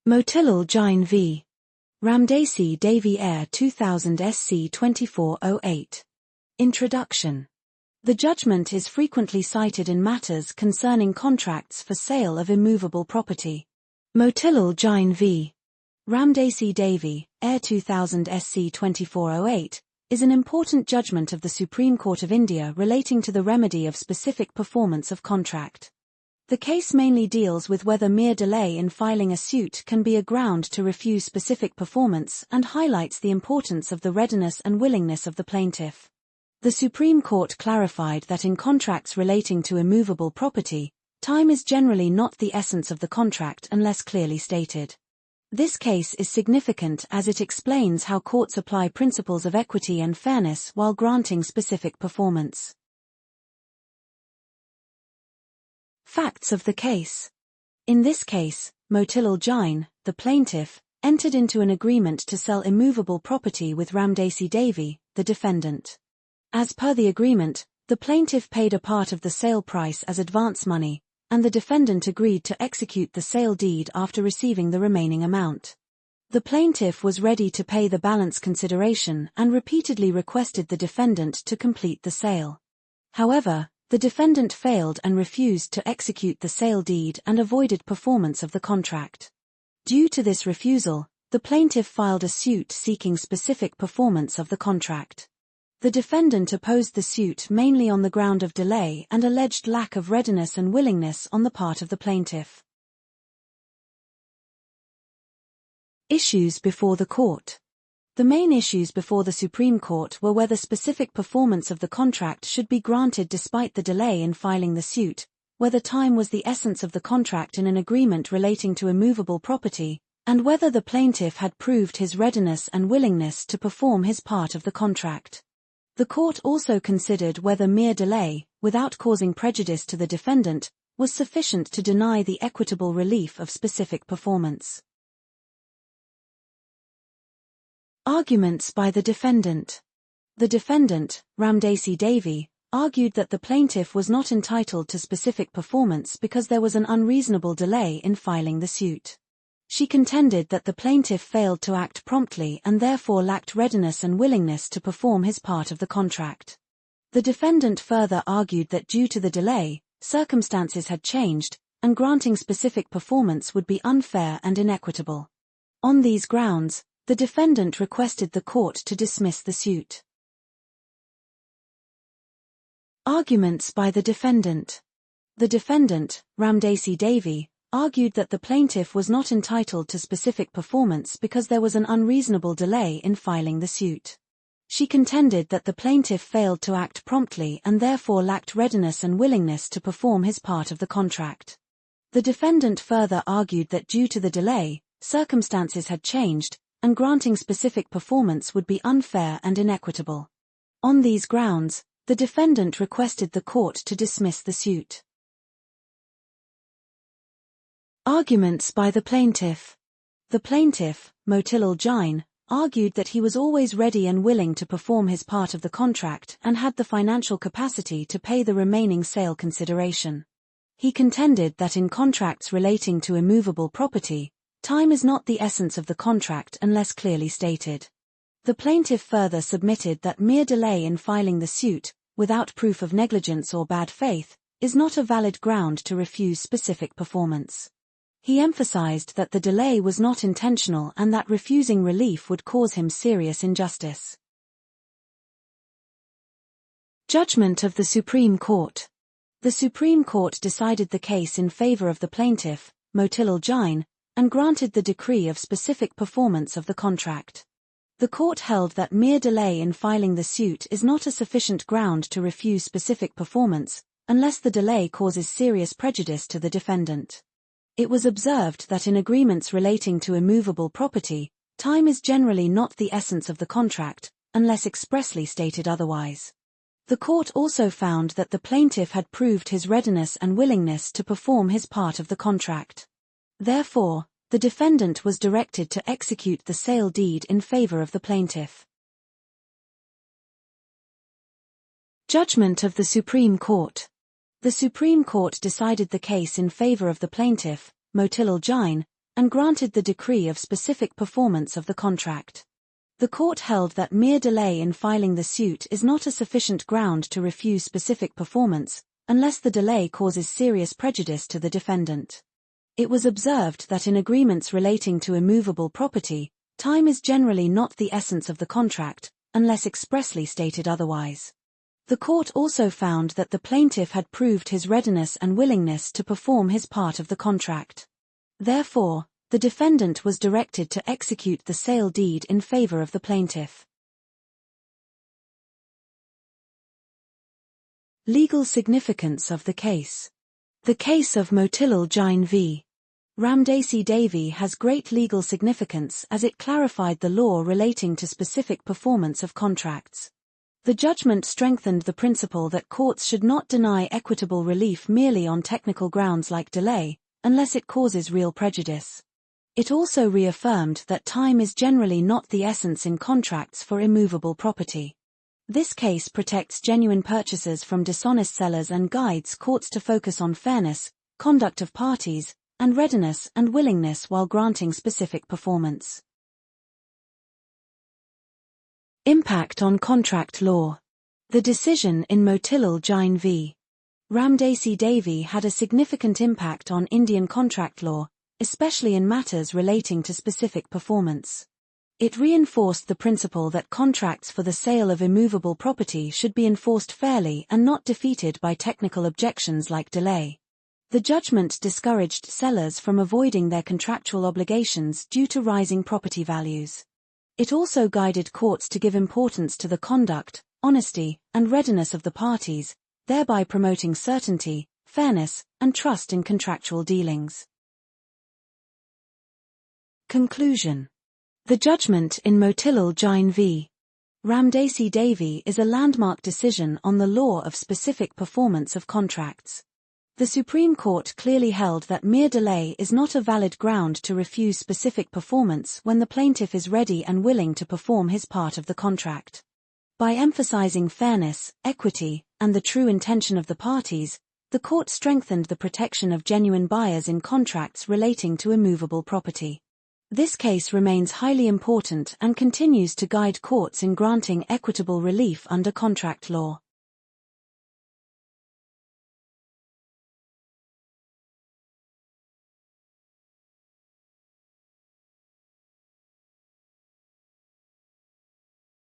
Motilal Jain v. Ramdasi Devi Air 2000 SC 2408. Introduction. The judgment is frequently cited in matters concerning contracts for sale of immovable property. Motilal Jain v. Ramdasi Devi, Air 2000 SC 2408, is an important judgment of the Supreme Court of India relating to the remedy of specific performance of contract. The case mainly deals with whether mere delay in filing a suit can be a ground to refuse specific performance and highlights the importance of the readiness and willingness of the plaintiff. The Supreme Court clarified that in contracts relating to immovable property, time is generally not the essence of the contract unless clearly stated. This case is significant as it explains how courts apply principles of equity and fairness while granting specific performance. Facts of the case. In this case, Motilal Jain, the plaintiff, entered into an agreement to sell immovable property with Ramdasi Devi, the defendant. As per the agreement, the plaintiff paid a part of the sale price as advance money, and the defendant agreed to execute the sale deed after receiving the remaining amount. The plaintiff was ready to pay the balance consideration and repeatedly requested the defendant to complete the sale. However, the defendant failed and refused to execute the sale deed and avoided performance of the contract. Due to this refusal, the plaintiff filed a suit seeking specific performance of the contract. The defendant opposed the suit mainly on the ground of delay and alleged lack of readiness and willingness on the part of the plaintiff. Issues before the court. The main issues before the Supreme Court were whether specific performance of the contract should be granted despite the delay in filing the suit, whether time was the essence of the contract in an agreement relating to immovable property, and whether the plaintiff had proved his readiness and willingness to perform his part of the contract. The court also considered whether mere delay, without causing prejudice to the defendant, was sufficient to deny the equitable relief of specific performance. Arguments by the defendant. The defendant, Ramdasi Devi, argued that the plaintiff was not entitled to specific performance because there was an unreasonable delay in filing the suit. She contended that the plaintiff failed to act promptly and therefore lacked readiness and willingness to perform his part of the contract. The defendant further argued that due to the delay, circumstances had changed, and granting specific performance would be unfair and inequitable. On these grounds, the defendant requested the court to dismiss the suit. Arguments by the defendant. The defendant, Ramdasi Devi, argued that the plaintiff was not entitled to specific performance because there was an unreasonable delay in filing the suit. She contended that the plaintiff failed to act promptly and therefore lacked readiness and willingness to perform his part of the contract. The defendant further argued that due to the delay, circumstances had changed, and granting specific performance would be unfair and inequitable. On these grounds, the defendant requested the court to dismiss the suit. Arguments by the plaintiff. The plaintiff, Motilal Jain, argued that he was always ready and willing to perform his part of the contract and had the financial capacity to pay the remaining sale consideration. He contended that in contracts relating to immovable property, time is not the essence of the contract unless clearly stated. The plaintiff further submitted that mere delay in filing the suit, without proof of negligence or bad faith, is not a valid ground to refuse specific performance. He emphasized that the delay was not intentional and that refusing relief would cause him serious injustice. Judgment of the Supreme Court. The Supreme Court decided the case in favor of the plaintiff, Motilal Jain, and granted the decree of specific performance of the contract. The court held that mere delay in filing the suit is not a sufficient ground to refuse specific performance, unless the delay causes serious prejudice to the defendant. It was observed that in agreements relating to immovable property, time is generally not the essence of the contract, unless expressly stated otherwise. The court also found that the plaintiff had proved his readiness and willingness to perform his part of the contract. Therefore, the defendant was directed to execute the sale deed in favor of the plaintiff. Judgment of the Supreme Court. The Supreme Court decided the case in favor of the plaintiff, Motilal Jain, and granted the decree of specific performance of the contract. The court held that mere delay in filing the suit is not a sufficient ground to refuse specific performance, unless the delay causes serious prejudice to the defendant. It was observed that in agreements relating to immovable property, time is generally not the essence of the contract, unless expressly stated otherwise. The court also found that the plaintiff had proved his readiness and willingness to perform his part of the contract. Therefore, the defendant was directed to execute the sale deed in favor of the plaintiff. Legal significance of the case. The case of Motilal Jain v. Ramdasi Devi has great legal significance as it clarified the law relating to specific performance of contracts. The judgment strengthened the principle that courts should not deny equitable relief merely on technical grounds like delay, unless it causes real prejudice. It also reaffirmed that time is generally not the essence in contracts for immovable property. This case protects genuine purchasers from dishonest sellers and guides courts to focus on fairness, conduct of parties, and readiness and willingness while granting specific performance. Impact on contract law. The decision in Motilal Jain v. Ramdasi Devi had a significant impact on Indian contract law, especially in matters relating to specific performance. It reinforced the principle that contracts for the sale of immovable property should be enforced fairly and not defeated by technical objections like delay. The judgment discouraged sellers from avoiding their contractual obligations due to rising property values. It also guided courts to give importance to the conduct, honesty, and readiness of the parties, thereby promoting certainty, fairness, and trust in contractual dealings. Conclusion. The judgment in Motilal Jain v. Ramdasi Devi is a landmark decision on the law of specific performance of contracts. The Supreme Court clearly held that mere delay is not a valid ground to refuse specific performance when the plaintiff is ready and willing to perform his part of the contract. By emphasizing fairness, equity, and the true intention of the parties, the court strengthened the protection of genuine buyers in contracts relating to immovable property. This case remains highly important and continues to guide courts in granting equitable relief under contract law.